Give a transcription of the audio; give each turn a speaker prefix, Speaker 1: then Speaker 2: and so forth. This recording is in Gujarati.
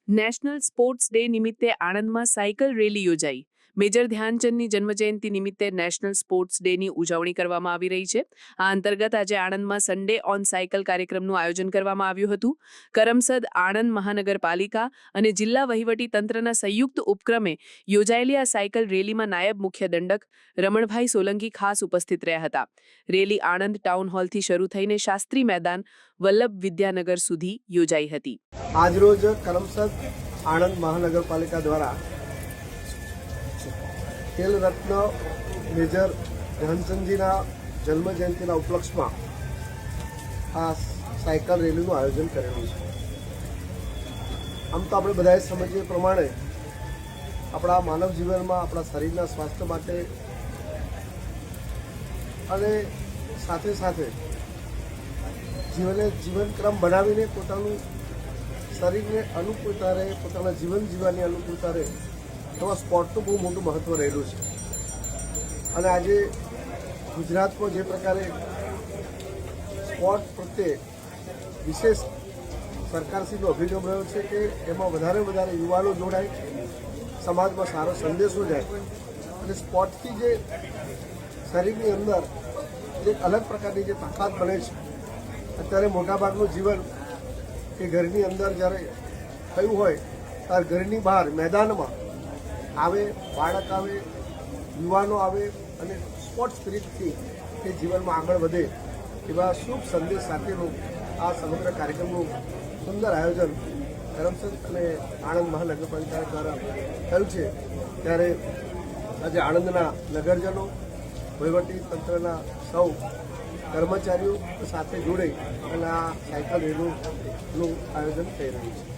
Speaker 1: નેશનલ સ્પોર્ટ્સ ડે નિમિત્તે આણંદમાં સાયકલ રેલી યોજાઈ. મેજર ધ્યાનચંદની જન્મજયંતિ નિમિત્તે નેશનલ સ્પોર્ટ્સ ડેની ઉજવણી કરવામાં આવી રહી છે. આ અંતર્ગત આજે આણંદમાં સન્ડે ઓન સાયકલ કાર્યક્રમનું આયોજન કરવામાં આવ્યું હતું. કરમસદ, આણંદ મહાનગરપાલિકા અને જિલ્લા વહીવટી તંત્રના સંયુક્ત ઉપક્રમે યોજાયેલી આ સાયકલ રેલીમાં નાયબ મુખ્ય દંડક રમણભાઈ સોલંકી ખાસ ઉપસ્થિત રહ્યા હતા. રેલી આણંદ ટાઉન હોલથી શરૂ થઈને શાસ્ત્રી મેદાન, વલ્લભ વિદ્યાનગર સુધી યોજાઈ હતી.
Speaker 2: આજરોજ કરમસદ આણંદ મહાનગરપાલિકા દ્વારા ખેલ રત્ન મેજર ધ્યાનચંદજીના જન્મજયંતિના ઉપલક્ષમાં આ સાયકલ રેલીનું આયોજન કરેલું છે. આમ તો આપણે બધાએ સમજીએ પ્રમાણે આપણા માનવ જીવનમાં આપણા શરીરના સ્વાસ્થ્ય માટે અને સાથે સાથે જીવનક્રમ બનાવીને પોતાનું શરીરને અનુકૂળતા રહે, પોતાના જીવન જીવવાની અનુકૂળતા રહે, એમાં સ્પોર્ટનું બહુ મોટું મહત્ત્વ રહેલું છે. અને આજે ગુજરાતમાં જે પ્રકારે સ્પોર્ટ પ્રત્યે વિશેષ સરકારશ્રીનો અભિગમ રહ્યો છે કે એમાં વધારે યુવાનો જોડાય, સમાજમાં સારો સંદેશો જાય અને સ્પોર્ટથી જે શરીરની અંદર એક અલગ પ્રકારની જે તાકાત બને છે. અત્યારે મોટાભાગનું જીવન કે ઘરની અંદર જ્યારે થયું હોય ત્યારે ઘરની બહાર મેદાનમાં આવે, બાળક આવે, યુવાનો આવે અને સ્પોર્ટ્સ સ્પિરિટથી એ જીવનમાં આગળ વધે એવા શુભ સંદેશ સાથેનું આ સમગ્ર કાર્યક્રમનું સુંદર આયોજન કરમસદ અને આણંદ મહાનગરપાલિકા દ્વારા થયું છે. ત્યારે આજે આણંદના નગરજનો, વહીવટી તંત્રના સૌ કર્મચારીઓ સાથે જોડાઈ અને આ સાયકલ રેલીનું આયોજન થઈ રહ્યું છે.